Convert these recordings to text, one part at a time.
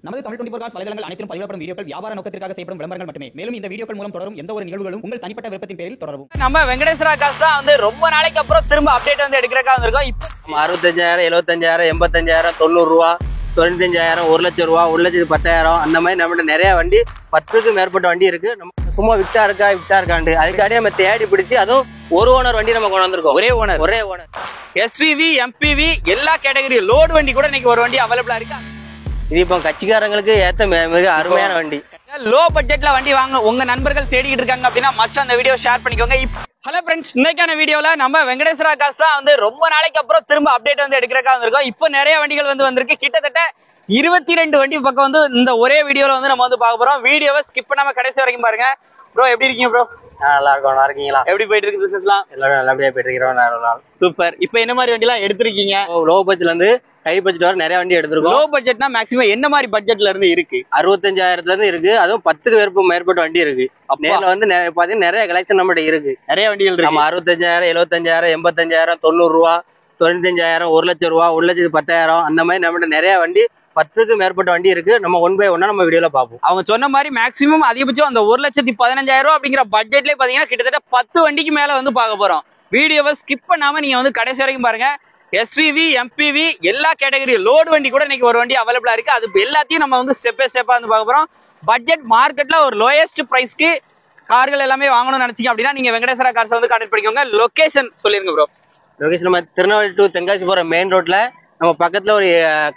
நமது தமிழ் 24 காஸ் வலைதளங்கள் அனைத்தும் பதிவிடப்படும் வீடியோக்கள் வியாபார நோக்கத்திற்காக செய்யப்படும் விளம்பரங்கள் மட்டுமே. மேலும் இந்த வீடியோக்கள் மூலம் தொடரும் எந்த ஒரு நிகழ்வுகளும் உங்கள் தனிப்பட்ட விருப்பத்தின் பேரில் தொடரவும். நம்ம வெங்கடேஸ்வரா காசு தான் வந்து ரொம்ப நாளைக்கு அப்புறம் திரும்ப அப்டேட் வந்து எடுக்கிறக்கா வந்திருக்கோம். இப்போ 65,000 75,000 85,000 90 ரூபா 95,000 1 லட்சம் ரூபா 1,10,000 அந்த மாதிரி நம்மகிட்ட நிறைய வண்டி 10க்கு மேற்பட்ட வண்டி இருக்கு. நம்ம சும்மா விட்டா இருக்காண்டு அதுக்காண்டி நம்ம தேடி பிடிச்சி அதுவும் ஒரு ஓனர் வண்டி நம்ம கொண்டு வந்திருக்கோம். ஒரே ஓனர் எஸ்விவி எம்பிவி எல்லா கேட்டகரி லோடு வண்டி கூட இன்னைக்கு ஒரு வண்டி அவைலபிளா இருக்கு. இது இப்போ கட்சிக்காரங்களுக்கு ஏத்த மிக அருமையான வண்டி. லோ பட்ஜெட்ல வண்டி வாங்க உங்க நண்பர்கள் தேடிட்டு இருக்காங்க அப்படின்னா மஸ்ட் அந்த வீடியோ ஷேர் பண்ணிக்கோங்க. ஹலோ ஃப்ரெண்ட்ஸ், இன்னைக்கான வீடியோல நம்ம வெங்கடேஸ்வரா காசு தான் வந்து ரொம்ப நாளைக்கு அப்புறம் திரும்ப அப்டேட் வந்து எடுக்கிறக்கா வந்திருக்கோம். இப்போ நிறைய வண்டிகள் வந்து வந்திருக்கு. கிட்டத்தட்ட 22 வண்டி பக்கம் வந்து இந்த ஒரே வீடியோல வந்து நம்ம வந்து பார்க்க போறோம். வீடியோவை ஸ்கிப் பண்ணாம கடைசி வரைக்கும் பாருங்க. ப்ரோ எப்படி இருக்கீங்க ப்ரோ? நல்லா இருக்கும். நல்லா இருக்கீங்களா? எப்படி போயிட்டு இருக்கு பிசினஸ்லாம்? எல்லாரும் நல்லபடியா போயிட்டு இருக்கிறோம். சூப்பர். இப்போ என்ன மாதிரி வண்டி எல்லாம் எடுத்திருக்கீங்க? லோ பட்ஜெட்ல இருந்து ஹை பட்ஜெட் வரை நிறைய வண்டி எடுத்திருக்கோம். லோ பட்ஜெட்னா மேக்ஸிமம் என்ன மாதிரி பட்ஜெட்ல இருந்து இருக்கு? 65,000 இருந்து இருக்கு. அதுவும் 10க்கு மேற்பட்ட வண்டி இருக்கு. நேர்ல வந்து பாத்தீங்கன்னா நிறைய கலெக்ஷன் நம்மகிட்ட இருக்கு. நிறைய வண்டிகள் இருக்கு. நம்ம 65,000 75,000 85,000 90 ரூபா 95,000 1 லட்சம் ரூபா 1,10,000 அந்த மாதிரி நம்மகிட்ட நிறைய வண்டி 10க்கு மேற்பட்ட வண்டி இருக்கு. நம்ம 1 by 1 நம்ம வீடியோல பாப்போம். அவங்க சொன்ன மாதிரி மேக்ஸிமம் அதிகபட்சம் அந்த 1,15,000 அப்படிங்கிற பட்ஜெட்லயே பாத்தீங்கன்னா கிட்டத்தட்ட 10 வண்டிக்கு மேல வந்து பார்க்க போறோம். வீடியோவை ஸ்கிப் பண்ணாம நீங்க வந்து கடைசி வரைக்கும் பாருங்க. எஸ்விவி எம்பிவி எல்லா கேட்டகரி லோடு வண்டி கூட இன்னைக்கு ஒரு வண்டி அவைலபிளா இருக்கு. அது எல்லாத்தையும் நம்ம வந்து ஸ்டெப் பை ஸ்டெப்பா வந்து பார்க்க போறோம். பட்ஜெட் மார்க்கெட்ல ஒரு லோயஸ்ட் பிரைஸ்க்கு கார்கள் எல்லாமே வாங்கணும்னு நினைச்சீங்க அப்படின்னா நீங்க வெங்கடேஸ்வரா கார்ஸ் வந்து கான்டாக்ட் பண்ணிக்கோங்க. லொகேஷன் சொல்லிருங்க ப்ரோ. லொகேஷன் நம்ம திருநெல்வேலி டு தென்காசி போற மெயின் ரோட்ல நம்ம பக்கத்துல ஒரு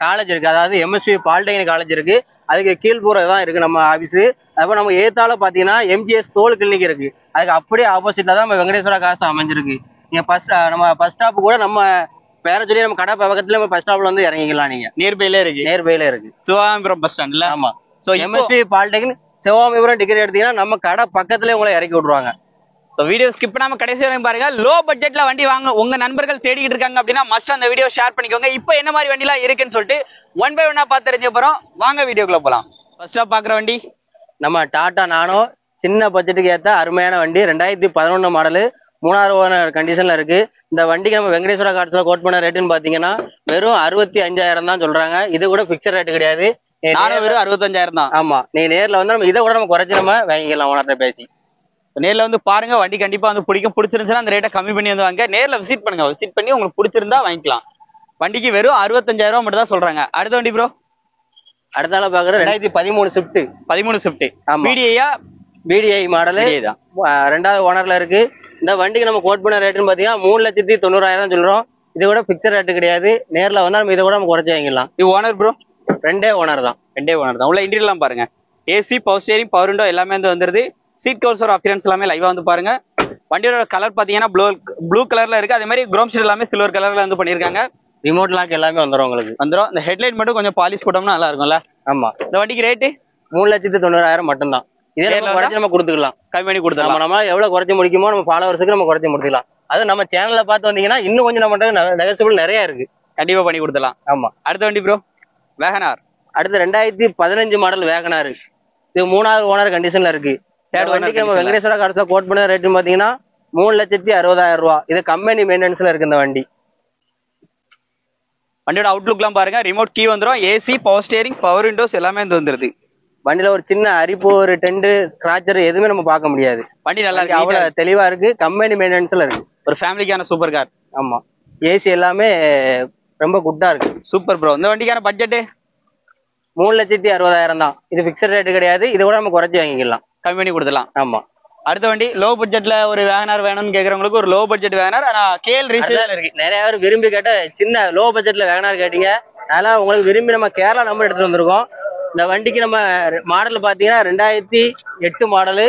காலேஜ் இருக்கு. அதாவது எம்எஸ்வி பாலிடெக்னிக் காலேஜ் இருக்கு. அதுக்கு கீழ்புறம் இருக்கு நம்ம ஆபீஸ். அப்ப நம்ம ஏத்தால பாத்தீங்கன்னா எம்ஜிஎஸ் தோல் கிளினிக் இருக்கு. அதுக்கு அப்படியே ஆப்போசிட்ல தான் நம்ம வெங்கடேஸ்வரா காசு அமைஞ்சிருக்கு. நீங்க நம்ம பஸ் ஸ்டாப் கூட நம்ம பேர சொல்லி நம்ம கடை பக்கத்துல நம்ம பஸ் ஸ்டாப்ல வந்து இறங்கிக்கலாம். நீங்க நியர்பைல இருக்கு சிவாமிபுரம் பஸ் ஸ்டாண்ட்ல. ஆமா. So MSV polytechnic Sivamipuram degree எடுத்தீங்கன்னா நம்ம கடை பக்கத்துல உங்களை இறக்கி விட்டுருவாங்க. வீடியோ ஸ்கிப் பண்ணாம கடைசி வரைக்கும் பாருங்க. லோ பட்ஜெட்ல வண்டி வாங்க உங்க நண்பர்கள் தேடிட்டு இருக்காங்க அப்படின்னா மஸ்ட் அந்த வீடியோ ஷேர் பண்ணிக்கோங்க. இப்போ என்ன மாதிரி வண்டி எல்லாம் இருக்குன்னு சொல்லிட்டு 1 by 1 பார்த்து தெரிஞ்ச போறோம். வாங்க வீடியோக்குள்ள போலாம். ஃபர்ஸ்டா பாக்குற வண்டி நம்ம டாடா நானோ. சின்ன பட்ஜெட்டுக்கு ஏத்த அருமையான வண்டி. 2011 மாடலு 3வது ஓனர் கண்டிஷன்ல இருக்கு. இந்த வண்டிக்கு நம்ம வெங்கடேஸ்வரா கார்ஸ்ல கோட் பண்ண ரேட்டுன்னு பாத்தீங்கன்னா வெறும் 65,000 தான் சொல்றாங்க. இது கூட பிக்சர் ரேட் கிடையாது. வெறும் 65,000 தான். ஆமா, நீ நேர்ல வந்து நம்ம இதை கூட நம்ம குறைச்சு நம்ம வாங்கிக்கலாம் ஓனர்ட்ட பேசி. நேர்ல வந்து பாருங்க. வண்டி கண்டிப்பா வந்து பிடிச்சிருந்துச்சுன்னா அந்த ரேட்டை கம்மி பண்ணி வந்து வாங்க. நேர்ல விசிட் பண்ணுங்க. விசிட் பண்ணி உங்களுக்கு பிடிச்சிருந்தா வாங்கிக்கலாம். வண்டிக்கு வெறும் 65,000 மட்டும் தான் சொல்றாங்க. அடுத்த வண்டி ப்ரோ. அடுத்தால பாக்குற 2013 ஸ்விஃப்ட். 13 ஸ்விஃப்ட் பிடிஐ மாடலு 2வது ஓனர்ல இருக்கு. இந்த வண்டிக்கு நம்ம கோட் பண்ண ரேட்டுன்னு பாத்தீங்கன்னா 3,90,000 சொல்றோம். இது கூட பிக்சர் ரேட்டு கிடையாது. நேர்ல வந்தா நம்ம இதை கூட நம்ம குறைச்சு வாங்கிக்கலாம். இது ஓனர் ப்ரோ? ரெண்டே ஓனர் தான். உள்ள இன்டீரியர் எல்லாம் பாருங்க. AC power steering power window எல்லாமே வந்து வந்துருது. சீட் கவர்ஸ் அப்பியரன்ஸ் எல்லாமே லைவா வந்து பாருங்க. வண்டியோட கலர் பாத்தீங்கன்னா ப்ளூ கலர்ல இருக்கு. அதே மாதிரி குரோம் ஷீட் எல்லாமே சில்வர் கலர்ல வந்து பண்ணிருக்காங்க. ரிமோட் லாக் எல்லாமே வந்துரும் உங்களுக்கு. வந்துரும். இந்த ஹெட்லைட் மட்டும் கொஞ்சம் பாலிஷ் போட்டோம்னா நல்லா இருக்கும்ல. ஆமா. இந்த வண்டிக்கு ரேட்டு 3,90,000 மட்டும் தான். இதே குறைச்சு நம்ம கொடுத்துக்கலாம். கம்மி பண்ணி கொடுத்துக்கலாம். நம்ம எவ்வளவு குறைச்சு முடிக்குமோ நம்ம ஃபாலோவர்ஸ்க்கு நம்ம குறைச்சு முடிக்கலாம். அது நம்ம சேனல்ல பார்த்து வந்தீங்கன்னா இன்னும் கொஞ்சம் நம்ம நெகோசியபிள் நிறைய இருக்கு. கண்டிப்பா பண்ணி கொடுத்துலாம். ஆமா. அடுத்த வண்டி ப்ரோ வேகனார். அடுத்து 2015 மாடல் வேகனார். இது 3வது ஓனர் கண்டிஷன்ல இருக்கு. வண்டிக்கு நம்ம வெங்கடேஸ்வரா கார்ஸ்ல கோட் பண்ண ரேட்டு பாத்தீங்கன்னா 3,60,000 ரூபா. இது கம்பெனி மெயின்டெனன்ஸ்ல இருக்கு. இந்த வண்டியோட அவுட்லுக் எல்லாம் பாருங்க. ரிமோட் கீ வந்துரும். AC power steering power Windows எல்லாமே வந்துருது. வண்டியில ஒரு சின்ன அரிப்பு ஒரு டெண்டு ஸ்கிராச்சர் எதுவுமே நம்ம பார்க்க முடியாது. வண்டி நல்லா இருக்கு. அவ்வளவு தெளிவா இருக்கு. கம்பெனி மெயின்டெனன்ஸ்ல இருக்கு. ஒரு ஃபேமிலிக்கான சூப்பர் கார். ஆமா. ஏசி எல்லாமே ரொம்ப குட்டா இருக்கு. Super bro. இந்த வண்டிக்கான பட்ஜெட் 3,60,000 தான். இது பிக்சர் ரேட்டு கிடையாது. இது கூட நம்ம குறைச்சு வாங்கிக்கலாம். கம்மி பண்ணி கொடுத்துலாம். ஆமா. அடுத்த வண்டி லோ பட்ஜெட்ல ஒரு வேகனார் வேணும்னு கேக்குறவங்களுக்கு ஒரு லோ பட்ஜெட் வேகனார். ஆனா கேஎல் ரீசேல் இருக்கு. நிறைய பேர் விரும்பி கேட்ட சின்ன லோ பட்ஜெட்ல வேகனார் கேட்டீங்க. அதனால உங்களுக்கு விரும்பி நம்ம கேரளா நம்பர் எடுத்துட்டு வந்திருக்கோம். இந்த வண்டிக்கு நம்ம மாடல் பாத்தீங்கன்னா 2008 மாடலு.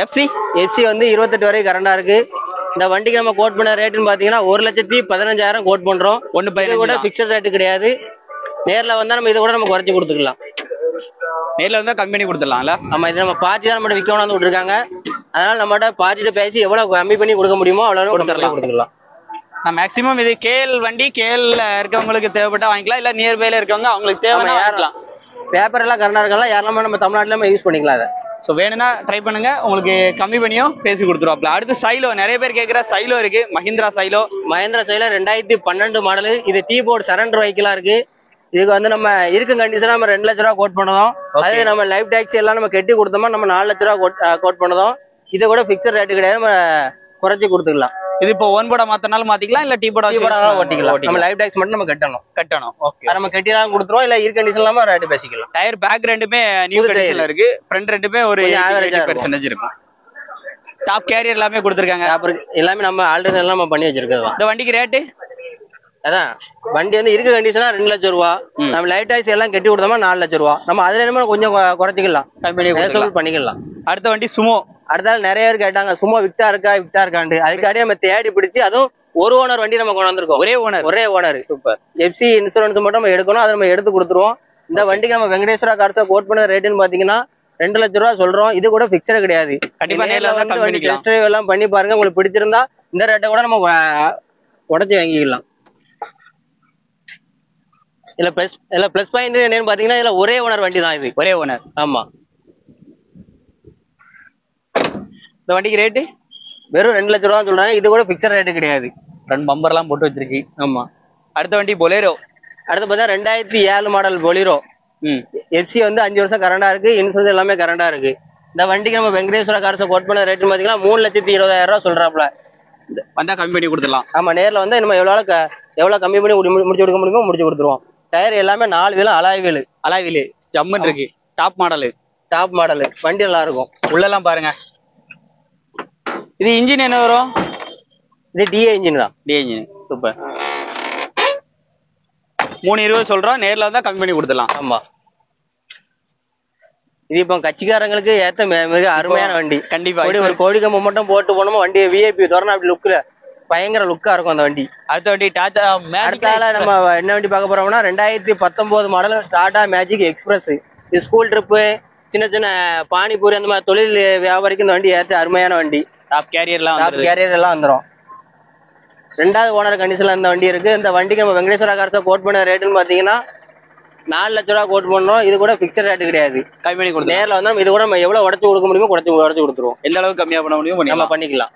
எஃப்சி வந்து 28 வரைக்கும் கரண்டா இருக்கு. இந்த வண்டிக்கு நம்ம கோட் பண்ண ரேட்டுன்னு பாத்தீங்கன்னா 1,15,000 கோட் பண்றோம். இது கூட பிக்சர் ரேட்டு கிடையாது. நேர்ல வந்தா நம்ம இதை கூட நம்ம குறைச்சு கொடுத்துக்கலாம். நேர்ல வந்தா கம்மி பண்ணி கொடுத்துடலாம்ல. ஆமா. இது நம்ம பார்ட்டி தான் நம்ம விற்கணும் வந்து விட்டுருக்காங்க. அதனால நம்மகிட்ட பார்ட்டிட்ட பேசி எவ்வளவு கம்மி பண்ணி கொடுக்க முடியுமோ அவ்வளவு கொடுத்துக்கலாம். மேக்ஸிமம் இது கேஎல் வண்டி. கேஎல்ல இருக்கவங்களுக்கு தேவைப்பட்டா வாங்கிக்கலாம். இல்ல நியர்பைல இருக்கவங்க அவங்களுக்கு தேவைன்னா வாங்கிக்கலாம். பேப்பர் எல்லாம் கரெக்டா இருக்கலாம். யாரெல்லாம் நம்ம தமிழ்நாட்டுல நம்ம யூஸ் பண்ணிக்கலாம். அதை ஸோ வேணும்னா ட்ரை பண்ணுங்க. உங்களுக்கு கம்மி பண்ணியும் பேசி கொடுத்துருவாப்ல. அடுத்து சைலோ. நிறைய பேர் கேட்குற சைலோ இருக்கு. மஹிந்திரா சைலோ 2012 மாடலு. இது டீ போர்டு சரண்டர் வைக்கலாம் இருக்கு. இதுக்கு வந்து நம்ம இருக்கும் கண்டிஷனா நம்ம 2 லட்ச ரூபா கோட் பண்ணதும், அதே நம்ம லைஃப் டாக்ஸ் எல்லாம் நம்ம கட்டி கொடுத்தோமா நம்ம 4 லட்ச ரூபா கோட் பண்ணதும், இதை கூட பிக்சர் ரேட்டு கிடையாது, நம்ம குறைச்சி கொடுத்துக்கலாம். இது இப்போ ஒன் போர்டா மாத்தினாலும் மாத்திக்கலாம், இல்ல டீ போர்டா ஓட்டிக்கலாம். நம்ம லைஃப் டாக்ஸ் மட்டும் நம்ம கட்டணும். ஓகே, நம்ம கட்டிலாம் கொடுத்துருவோம், இல்ல இருக்க கண்டிஷன் இல்லாம ரேட்டு பேசிக்கலாம். டயர் பேக் ரெண்டுமே நியூ கண்டிஷன்ல இருக்கு, ஃப்ரண்ட் ரெண்டுமே ஒரு ஆவரேஜ் பெர்சன்டேஜ் இருக்கும். டாப் கேரியர் எல்லாமே கொடுத்துருக்காங்க, எல்லாமே நம்ம ஆல்ரெடி எல்லாம் நம்ம பண்ணி வச்சிருக்கோம். இந்த வண்டிக்கு ரேட்டு அதான் வண்டி வந்து இருக்க கண்டிஷனா 2 லட்சம் ரூபா, நம்ம லைட் டாக்ஸ் எல்லாம் கட்டி கொடுத்தோமா 4 லட்சம் ரூபா. நம்ம அதுல என்ன கொஞ்சம் குறைச்சிக்கலாம், பண்ணிக்கலாம். அடுத்த வண்டி சுமோ. அடுத்த நிறைய பேர் கேட்டாங்க சும்மா விக்டா இருக்காண்டு, அதுக்காண்டி நம்ம தேடி பிடிச்சி, அதுவும் ஒரு ஓனர் வண்டி நம்ம கொண்டு வந்திருக்கோம். ஒரே ஓனர். சூப்பர். எஃப்சி இன்சூரன்ஸ் மட்டும் நம்ம எடுக்கணும், அதை நம்ம எடுத்து கொடுத்துருவோம். இந்த வண்டிக்கு நம்ம வெங்கடேஸ்வரா கார்ஸா கோட் பண்ண ரேட்டுன்னு பாத்தீங்கன்னா 2 லட்சம் ரூபா சொல்றோம். இது கூட பிக்சர் கிடையாது. டெஸ்ட் டிரைவ் எல்லாம் பண்ணி பாருங்க, உங்களுக்கு பிடிச்சிருந்தா இந்த ரேட்டை கூட நம்ம உடச்சி வாங்கிக்கலாம். இல்ல பிளஸ் பாயிண்ட் என்னன்னு பாத்தீங்கன்னா இதுல ஒரே ஓனர் வண்டி தான். இது ஒரே ஓனர். ஆமா. இந்த வண்டிக்கு ரேட்டு வெறும் 2 லட்சம் ரூபா சொல்றாங்க. இது கூட பிக்சர் ரேட்டு கிடையாது. ரெண்டு பம்பர் எல்லாம் போட்டு வச்சிருக்கு. ஆமா. அடுத்த வண்டி பொலேரோ. அடுத்து பார்த்தா 2007 மாடல் பொலிரோ. எஃப்சி வந்து 5 வருஷம் கரண்டா இருக்கு, இன்சூரன்ஸ் எல்லாமே கரண்டா இருக்கு. இந்த வண்டிக்கு நம்ம வெங்கடேஸ்வர கார்ஸை கோட் பண்ண ரேட்டு பாத்தீங்கன்னா 3,20,000 ரூபா சொல்றாப்ல. வந்தா கம்மி பண்ணி கொடுத்துடலாம். ஆமா, நேர்ல வந்து நம்ம எவ்வளவு கம்மி பண்ணி முடிச்சு கொடுக்க முடியுமோ முடிச்சு கொடுத்துருவோம். டயர் எல்லாமே 4 வீலும் அலாய் வீலு ஜம்மன் இருக்கு. டாப் மாடலு வண்டி நல்லா இருக்கும். உள்ளெல்லாம் பாருங்க. இது இன்ஜின் என்ன வரும்? இது டிஏ இன்ஜின் தான். DA engine. சூப்பர். 320 சொல்றோம், நேர்ல வந்தா கம்மி பண்ணி கொடுத்துடலாம். ஆமா. இது இப்போ கட்சிக்காரங்களுக்கு ஏத்த மிக அருமையான வண்டி. கண்டிப்பா. ஒரு கோடி கம்பு மட்டும் போட்டு போனோமோ வண்டி விஐபி தோறணும், அப்படி லுக்ல பயங்கர லுக்கா இருக்கும் அந்த வண்டி. அடுத்த வண்டி டாடா அடுத்தால நம்ம என்ன வண்டி பார்க்க போறோம்னா 2019 மாடல் டாடா மேஜிக் எக்ஸ்பிரஸ். இது ஸ்கூல் ட்ரிப்பு, சின்ன சின்ன பானிபூரி அந்த மாதிரி தொழில் வியாபாரிக்கு இந்த வண்டி ஏற்ற அருமையான வண்டி. டாப் கேரியர் எல்லாம் வந்துடும். 2வது ஓனர் கண்டிஷன்ல இந்த வண்டி இருக்கு. இந்த வண்டிக்கு நம்ம வெங்கடேஸ்வரா கார்ஸை கோட் பண்ண ரேட்டுன்னு பாத்தீங்கன்னா 4 லட்ச ரூபா கோட் பண்ணோம். இது கூட பிக்சர் ரேட்டு கிடையாது, கம்மி பண்ணி கொடுத்து நேரில் வந்து இது கூட நம்ம எவ்வளவு உடச்சு கொடுக்க முடியுமோ உடச்சு கொடுத்துருவோம். எந்த அளவுக்கு கம்மியா பண்ண முடியுமோ நம்ம பண்ணிக்கலாம்.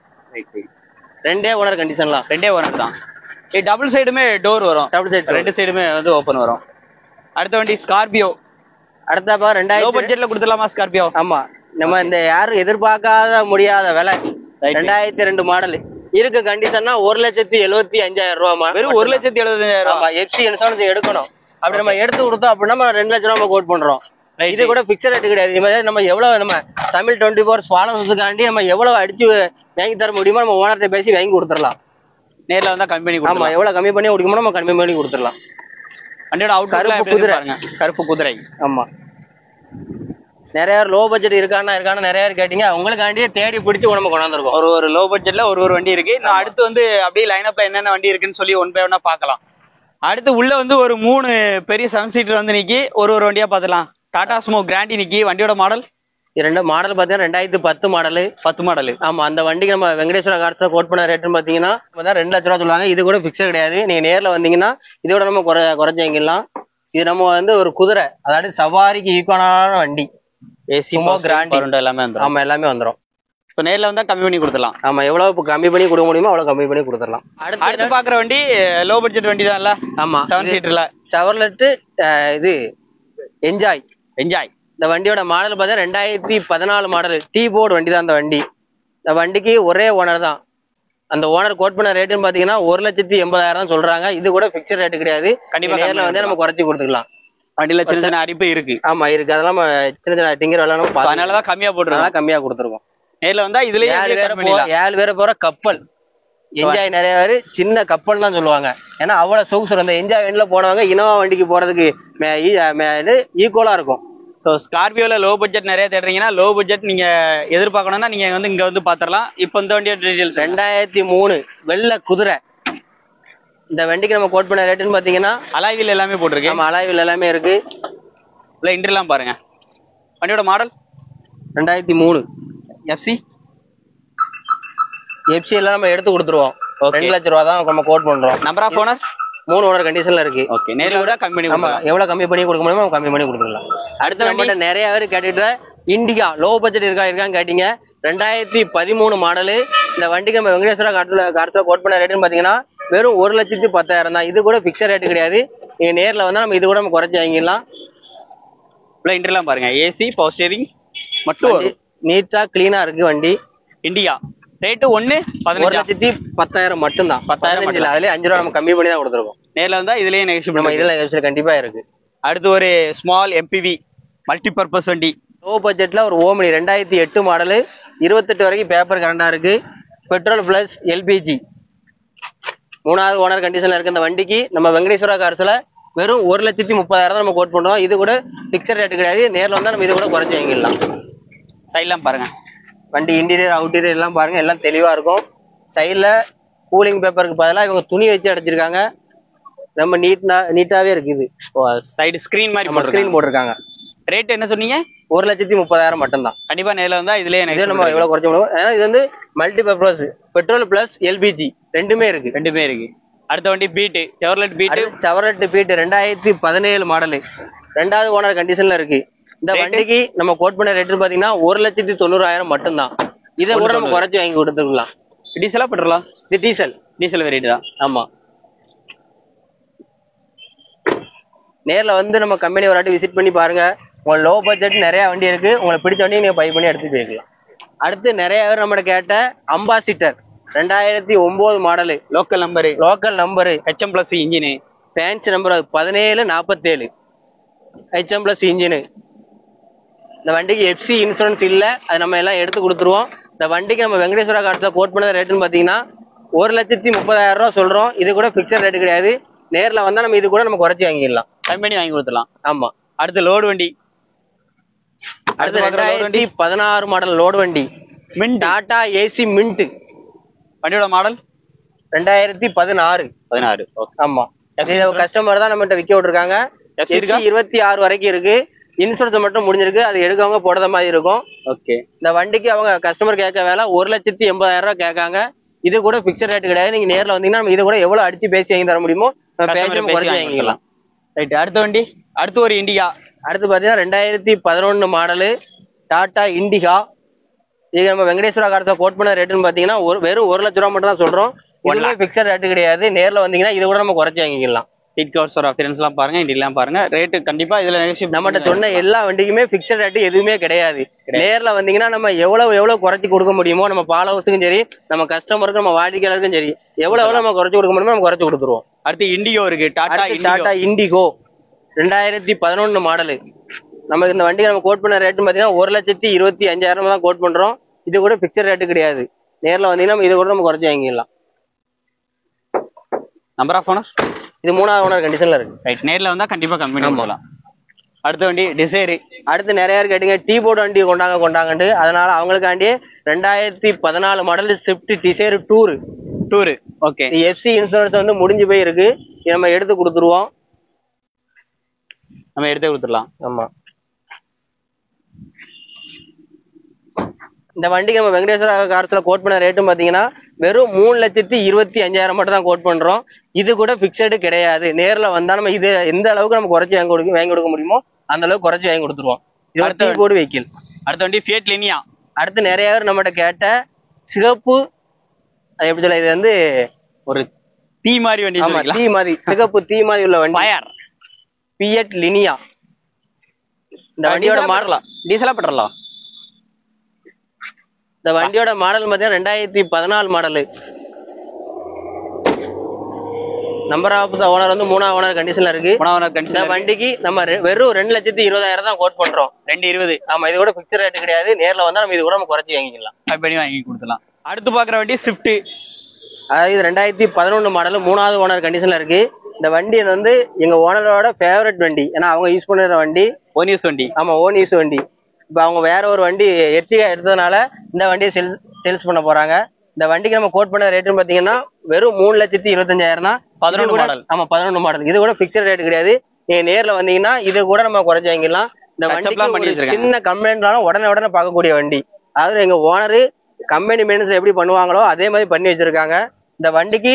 2 ஓனர் கண்டிஷன்லாம். 2 ஓனர் தான். டபுள் சைடுமே டோர் வரும். டபுள் சைடு 2 சைடுமே வந்து ஓபன் வரும். அடுத்த வண்டி ஸ்கார்பியோ. அடுத்த 2000 பட்ஜெட்ல கொடுத்துடலாமா ஸ்கார்பியோ? ஆமா, நம்ம இந்த யாரும் எதிர்பார்க்காத முடியாத விலை. 2002 மாடல் இருக்க கண்டிஷன்னா 1,75,000 ரூபா. வெறும் 1,75,000. ஆமா, எஃப்சி இன்சூரன்ஸ் எடுக்கணும். அப்படி நம்ம எடுத்து கொடுத்தோம் அப்படின்னா நம்ம 2 லட்சம் ரூபா கோட் பண்றோம். இது கூட பிக்சர் ரேட்டு கிடையாது. இது மாதிரி நம்ம எவ்வளவு நம்ம தமிழ் 24 ஃபாலோவர்ஸுக்காண்டி நம்ம எவ்வளவு அடிச்சு வாங்கி தர முடியுமோ நம்ம ஓனர்கிட்ட பேசி வாங்கி கொடுத்துடலாம். நேர்ல வந்தா கம்மி பண்ணி கொடுக்கலாம். ஆமா, எவ்வளவு கம்மி பண்ணி கொடுக்கணுமோ நம்ம கம்மி பண்ணி கொடுத்துடலாம். வண்டியோட அவுட் கருப்பு குதிரை. ஆமா, நிறைய லோ பட்ஜெட் இருக்கான்னு நிறைய பேர் கேட்டீங்க. உங்களுக்காண்டியே தேடி பிடிச்சு நம்ம கொண்டாந்துருக்கோம். ஒரு லோ பட்ஜெட்ல ஒரு வண்டி இருக்கு. நான் அடுத்து வந்து அப்படியே லைனப்ல என்னென்ன வண்டி இருக்குன்னு சொல்லி ஒன் பை ஒன்னா பாக்கலாம். அடுத்து உள்ள வந்து ஒரு 3 பெரிய 7 சீட்டர் வந்து நிக்கி ஒரு வண்டியா பாத்துலாம். டாடா சுமோ கிராண்டி நிக்கி. வண்டியோட மாடல் 2 மாடல் பாத்தீங்கன்னா 2010 மாடலு. 10 மாடலு. ஆமா, அந்த வண்டிக்கு நம்ம வெங்கடேஸ்வரா கார்ஸ்ல கோட் பண்ண ரேட்டுன்னு பாத்தீங்கன்னா 2 லட்ச ரூபா சொல்லுவாங்க. இது கூட பிக்சர் கிடையாது. நீங்க நேர்ல வந்தீங்கன்னா இதோட நம்ம குறைச்சு வாங்கிடலாம். இது நம்ம வந்து ஒரு குதிரை, அதாவது சவாரிக்கு ஈக்குவலான வண்டி. சுமோ கிராண்டி எல்லாமே வந்துரும். ஆமா, எல்லாமே வந்துரும். இப்ப நேர்ல வந்தா கம்மி பண்ணி கொடுத்துடலாம். ஆமா, எவ்வளவு கம்மி பண்ணி கொடுக்க முடியுமோ அவ்வளவு கம்மி பண்ணி கொடுத்துடலாம். அடுத்து பாக்குற வண்டி லோ பட்ஜெட் வண்டி தான்ல. ஆமா, 7 சீட்டர்ல செவர்லெட். இது என்ஜாய். இந்த வண்டியோட மாடல் பார்த்தா 2014 மாடல் டீ போர்டு வண்டி தான். அந்த வண்டி இந்த வண்டிக்கு ஒரே ஓனர் தான். அந்த ஓனர் கோட் பண்ண ரேட்டுன்னு பாத்தீங்கன்னா 1,80,000 தான் சொல்றாங்க. இது கூட பிக்சர் ரேட்டு கிடையாது. நேர்ல வந்து நம்ம குறைச்சி கொடுத்துக்கலாம். வண்டியில சின்ன சின்ன அரிப்பு இருக்கு. ஆமா, இருக்கு. அதெல்லாம் சின்ன சின்ன டிங்கர் வேலை அதனாலதான் கம்மியா போட்டுருக்கோம். கம்மியா கொடுத்துருவோம். நேர்ல வந்தா இதுல 7 பேரை போற கப்பல் என்ஜாய். நிறைய பேரு சின்ன கப்பல் தான் சொல்லுவாங்க. ஏன்னா அவ்வளவு சொகுசு. அந்த என்ஜாய் வண்டியில போனவங்க இனோவா வண்டிக்கு போறதுக்கு ஈக்குவலா இருக்கும். ஸோ ஸ்கார்பியோல லோ பட்ஜெட் நிறைய தேடுறீங்கன்னா லோ பட்ஜெட் நீங்க எதிர்பார்க்கணும்னா நீங்க வந்து இங்க வந்து பாத்திரலாம். இப்போ இந்த வண்டியோட டீடைல்ஸ் 2003 வெள்ளை குதிரை. இந்த வண்டிக்கு நம்ம கோட் பண்ண ரேட்டுன்னு பாத்தீங்கன்னா அலாய்வில் எல்லாமே போட்டிருக்கு. நம்ம அலாய்வில் எல்லாமே இருக்கு. இல்ல இன்ட்ரெலாம் பாருங்க. வண்டியோட மாடல் 2003 எஃப்சி எல்லாம் நம்ம எடுத்து கொடுத்துருவோம். 2 லட்ச ரூபா தான் நம்ம கோட் பண்றோம். நம்பர் ஆஃப் ஓனர் 3 ஓனர் கண்டிஷன்ல இருக்கு. ஓகே, நேர்ல விட கம்மி பண்ணி. ஆமா, எவ்வளவு கம்மி பண்ணி கொடுக்க முடியுமோ கம்மி பண்ணி கொடுத்துக்கலாம். அடுத்த நம்மகிட்ட நிறைய பேர் கேட்டுட்டு இண்டிகா லோ பட்ஜெட் இருக்கான்னு கேட்டீங்க. 2013 மாடலு. இந்த வண்டிக்கு நம்ம வெங்கடேஸ்வரா கார்ஸ்ல கோட் பண்ண ரேட்டுன்னு பாத்தீங்கன்னா வெறும் 1,10,000 தான். இது கூட பிக்சர் ரேட்டு கிடையாது. நீங்க நேர்ல வந்தா நம்ம இது கூட நம்ம குறைச்சி வாங்கிடலாம். இவ்வளவு இன்டர்லாம் பாருங்க, ஏசி பவர் ஸ்டீரிங் மட்டும் நீட்டா கிளீனா இருக்கு வண்டி. இண்டியா ரேட்டு 1,10,000 மட்டும்தான். 10,000 அதுல 5 ரூபா நம்ம கம்மி பண்ணி தான் கொடுத்துருக்கோம். நேர்ல வந்தா இதுலயே நம்ம இதுல கண்டிப்பா இருக்கு. அடுத்து ஒரு ஸ்மால் எம்பிவி மல்டிபர்பஸ் வண்டி, லோ பட்ஜெட்ல ஒரு ஓமினி 2008 மாடலு, 28 வரைக்கும் பேப்பர் கரண்டா இருக்கு, பெட்ரோல் பிளஸ் எல்பிஜி, 3வது ஓனர் கண்டிஷன்ல இருக்கு. இந்த வண்டிக்கு நம்ம வெங்கடேஸ்வரா கார்ஸ்ல வெறும் 1,30,000 தான் நம்ம கோட் பண்றோம். இது கூட பிக்சர் ரேட் கிடையாது. நேர்ல வந்தா நம்ம இது கூட குறைச்சி வாங்கிடலாம். சைட்லாம் பாருங்க, வண்டி இன்டீரியர் அவுட்டீரியர் எல்லாம் பாருங்க, எல்லாம் தெளிவா இருக்கும். சைட்ல கூலிங் பேப்பருக்கு பதிலாக இவங்க துணி வச்சு அடைச்சிருக்காங்க. ரொம்ப நீட்டாவே இருக்குது. சைடு ஸ்கிரீன் மாதிரி ஸ்கிரீன் போட்டிருக்காங்க. ரேட் என்ன சொன்னீங்க? 1,30,000 மட்டும்தான். கண்டிப்பா நேர்ல வந்தா இதுலயே நம்ம எவ்வளவு குறைச்ச முடியும். ஏன்னா இது வந்து multi purpose, petrol plus LPG ரெண்டுமே இருக்கு. அடுத்த வண்டி பீட், செவர்லெட் பீட். 2017 மாடலு, 2வது ஓனர் கண்டிஷன்ல இருக்கு. இந்த வண்டிக்கு நம்ம கோட் பண்ண ரேட் பாத்தீங்கன்னா 1,90,000 மட்டும்தான். இதை கூட நம்ம குறைச்சி வாங்கி கொடுத்துக்கலாம். டீசலா பெட்ரோலா? இது டீசல் வேரியன்ட் தான். ஆமா. நேர்ல வந்து நம்ம கம்பெனி ஒரு வாட்டி விசிட் பண்ணி பாருங்க. உங்க லோ பட்ஜெட் நிறைய வண்டி இருக்கு, உங்களுக்கு பிடிச்ச வண்டியை நீங்க பை பண்ணி எடுத்து போய்க்கலாம். அடுத்து நிறைய பேர் நம்ம கேட்ட ambassador 2009 model, local number, HM plus engine, fancy number 1747, HM plus engine. இந்த வண்டிக்கு எஃப்சி இன்சூரன்ஸ் இல்ல, அது நம்ம எல்லாம் எடுத்து கொடுத்துருவோம். இந்த வண்டிக்கு நம்ம வெங்கடேஸ்வரா கார்ஸ்ல கோட் பண்ண ரேட்டுன்னு பாத்தீங்கன்னா 1,30,000 சொல்றோம். இது கூட பிக்சர் ரேட் கிடையாது. நேர்ல வந்தா நம்ம இது கூட நம்ம குறைச்சி வாங்கிடலாம், கம்பெனி வாங்கி கொடுத்துடலாம். ஆமா. அடுத்து லோடு வண்டி, அடுத்து 2016 மாடல் லோடு வண்டி, டாடா ஏசி மின்ட். வண்டியோட மாடல் 2016. ஆமா. கஸ்டமர் தான் நம்ம விக்க விட்டுருக்காங்க. 26 வரைக்கும் இருக்கு. இன்சூரன்ஸ் மட்டும் முடிஞ்சிருக்கு, அது எடுக்கவங்க போடுற மாதிரி இருக்கும். ஓகே. இந்த வண்டிக்கு அவங்க கஸ்டமர் கேட்க வேலை 1,80,000 கேட்காங்க. இது கூட பிக்சர் ரேட் கிடையாது. நீங்க நேர்ல வந்தீங்கன்னா நம்ம இது கூட எவ்வளவு அடிச்சு பேசி வாங்கி தர முடியுமோ பேசி குறைச்சி வாங்கிக்கலாம். ரைட். அடுத்த வண்டி, அடுத்து ஒரு இண்டிகா. அடுத்து பாத்தீங்கன்னா 2011 மாடலு டாடா இண்டிகா. இது நம்ம வெங்கடேஸ்வரா கார்ஸ்ல கோட் பண்ண ரேட்டுன்னு பாத்தீங்கன்னா வெறும் 1,00,000 மட்டும் தான் சொல்றோம். ஒன்லி பிக்சர் ரேட் கிடையாது. நேர்ல வந்தீங்கன்னா இது கூட நம்ம குறைச்சி வாங்கிக்கலாம். சீட் கவர்ஸ் அப்பியரன்ஸ் எல்லாம் பாருங்க, இன்டீரியர் பாருங்க. ரேட் கண்டிப்பா இதுல நெகோஷியேட். நம்மகிட்ட சொன்ன எல்லா வண்டிக்குமே பிக்சர் ரேட் எதுவுமே கிடையாது. நேர்ல வந்தீங்கன்னா நம்ம எவ்வளவு குறைச்சி கொடுக்க முடியுமோ, நம்ம ஃபாலோவர்ஸுக்கும் சரி, நம்ம கஸ்டமருக்கு, நம்ம வாடிக்கையாளருக்கும் சரி, எவ்வளவு நம்ம குறைச்சி கொடுக்க முடியுமோ நம்ம குறைச்சி கொடுத்துருவோம். அடுத்து இண்டிகோ இருக்கு, டாடா இண்டிகோ 2011 மாடலு. நம்ம இந்த வண்டியை நம்ம கோட் பண்ண ரேட்டு பாத்தீங்கன்னா 1,25,000 தான் கோட் பண்றோம். இது கூட பிக்சர் ரேட்டு கிடையாது. நேர்ல வந்தீங்கன்னா நம்ம இது கூட நம்ம குறைச்சி வாங்கிடலாம். நம்பர் ஆஃப் ஓனர், இது 3வது ஓனர் கண்டிஷன்ல இருக்கு. ரைட். நேர்ல வந்தா கண்டிப்பா கம்பெனி போகலாம். அடுத்த வண்டி டிசைர். அடுத்து நிறைய பேர் கேட்டீங்க டீ போர்டு வண்டி கொண்டாங்கன்ட்டு, அதனால அவங்களுக்காண்டி 2014 model Swift desire tour. Okay. FC insurance வந்து முடிஞ்சு போய் இருக்கு, நம்ம எடுத்து கொடுத்துருவோம். நம்ம எடுத்து கொடுத்துடலாம். ஆமா. இந்த வண்டிக்கு நம்ம வெங்கடேஸ்வரா கார்ஸ்ல கோட் பண்ண ரேட்டும் பாத்தீங்கன்னா வெறும் 3,25,000 மட்டும் தான் கோட் பண்றோம். இது கூட பிக்சடு கிடையாது. நேர்ல வந்தா நம்ம இது எந்த அளவுக்கு நம்ம குறைச்சி வாங்கி கொடுக்க முடியுமோ அந்த அளவுக்கு குறைச்சி வாங்கி கொடுத்துருவோம். இது ஒரு டீ போர்டு வெஹிக்கிள். அடுத்த வண்டி ஃபியட் லினியா. அடுத்து நிறைய பேர் நம்மகிட்ட கேட்ட சிகப்பு, அது எப்படி சொல்ல, இது வந்து ஒரு தீ மாதிரி வண்டி. ஆமா, தீ மாதிரி, சிகப்பு தீ மாதிரி உள்ள வண்டி ஃபியட் லினியா. இந்த வண்டியோட மாடலா டீசலா பெட்ரோலா? இந்த வண்டியோட மாடல் பாத்தீங்கன்னா 2014 model. Number of the owner வந்து 3வது ஓனர் கண்டிஷன்ல இருக்கு. இந்த வண்டிக்கு நம்ம வெறும் 2,20,000 தான் கோட் பண்றோம். 2,20. ஆமா. இது கூட பிக்சர் ரேட் கிடையாது. நேர்ல வந்தா நம்ம இது கூட நம்ம குறைச்சி வாங்கிக்கலாம், கம்பெனி வாங்கி கொடுத்துலாம். அடுத்து பாக்குற வண்டி ஸ்விஃப்ட். அதாவது 2011 மாடல் 3வது ஓனர் கண்டிஷன்ல இருக்கு. இந்த வண்டி வந்து எங்க ஓனரோட ஃபேவரட் வண்டி. ஏன்னா அவங்க யூஸ் பண்ணுற வண்டி ஓன் யூஸ் வண்டி. ஆமா, ஓன் யூஸ் வண்டி. இப்ப அவங்க வேற ஒரு வண்டி எர்டிகா எடுத்ததுனால இந்த வண்டியை சேல்ஸ் பண்ண போறாங்க. இந்த வண்டிக்கு நம்ம கோட் பண்ண ரேட்டுன்னு பாத்தீங்கன்னா வெறும் 3,25,000 தான். 11 மாடல். ஆமா, 11 மாடல். இது கூட பிக்சர் ரேட் கிடையாது. நீங்க நேர்ல வந்தீங்கன்னா இது கூட நம்ம குறைச்சி வாங்கிடலாம். இந்த வண்டிக்கு சின்ன கம்ப்ளைண்ட்னாலும் உடனே பார்க்கக்கூடிய வண்டி. அதாவது எங்க ஓனரு கம்பெனி மெயின்டெனன்ஸ் எப்படி பண்ணுவாங்களோ அதே மாதிரி பண்ணி வச்சிருக்காங்க. இந்த வண்டிக்கு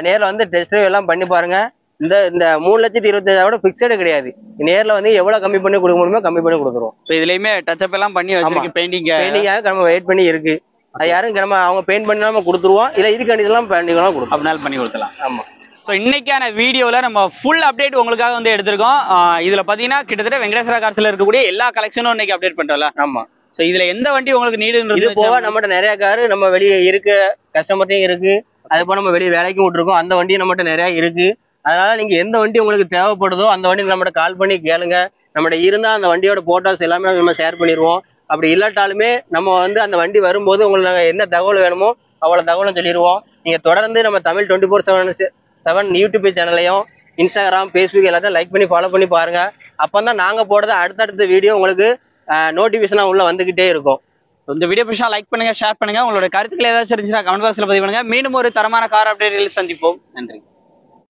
நேர்ல வந்து டெஸ்ட் டிரைவ் எல்லாம் பண்ணி பாருங்க. இந்த 3,25,000 பிக்சடு கிடையாது. நேர்ல வந்து எவ்வளவு கம்மி பண்ணி கொடுக்க முடியுமோ கம்மி பண்ணி கொடுத்துருவோம். இதுலயுமே டச்சப் எல்லாம் பண்ணி வச்சிருக்கு, பெயிண்டிங்காக நம்ம வெயிட் பண்ணி இருக்கு. அது யாரும் நம்ம அவங்க பெயிண்ட் பண்ணி நம்ம கொடுத்துருவோம். இல்ல இது கண்டிஷன்லாம் பண்ணி கொடுத்துருவோம். பண்ணி கொடுத்துலாம். ஆமா. ஸோ இன்னைக்கான வீடியோல நம்ம ஃபுல் அப்டேட் உங்களுக்காக வந்து எடுத்திருக்கோம். இதுல பாத்தீங்கன்னா கிட்டத்தட்ட வெங்கடேஸ்வரா கார்ஸ்ல இருக்கக்கூடிய எல்லா கலெக்ஷனும் இன்னைக்கு அப்டேட் பண்ணிட்டோம்ல. ஆமா. ஸோ இதுல எந்த வண்டி உங்களுக்கு நீடு இது போக நம்மகிட்ட நிறைய காரு நம்ம வெளியே இருக்கு, கஸ்டமர்ட்டையும் இருக்கு. அது போல நம்ம வெளியே வேலைக்கும் விட்டுருக்கோம், அந்த வண்டியும் நம்மகிட்ட நிறைய இருக்கு. அதனால நீங்க எந்த வண்டி உங்களுக்கு தேவைப்படுதோ அந்த வண்டி நம்மகிட்ட கால் பண்ணி கேளுங்க. நம்மகிட்ட இருந்தா அந்த வண்டியோட போட்டோஸ் எல்லாமே நம்ம ஷேர் பண்ணிடுவோம். அப்படி இல்லாட்டாலுமே நம்ம வந்து அந்த வண்டி வரும்போது உங்களுக்கு நாங்கள் என்ன தகவல் வேணுமோ அவ்வளோ தகவலும் சொல்லிடுவோம். நீங்க தொடர்ந்து நம்ம தமிழ் 24/7 யூடியூப் சேனலையும் இன்ஸ்டாகிராம், ஃபேஸ்புக் எல்லாத்தையும் லைக் பண்ணி ஃபாலோ பண்ணி பாருங்க. அப்பதான் நாங்க போடுறது அடுத்தடுத்த வீடியோ உங்களுக்கு நோட்டிபிகேஷனா உள்ள வந்துகிட்டே இருக்கும். இந்த வீடியோ பிடிச்சா லைக் பண்ணுங்க, ஷேர் பண்ணுங்க. உங்களோட கருத்துக்கள் ஏதாச்சும் இருந்துச்சுன்னா கமெண்ட் பாக்ஸ்ல பதிவு பண்ணுங்க. மீண்டும் ஒரு தரமான கார் அப்டேட்டில் சந்திப்போம். நன்றி.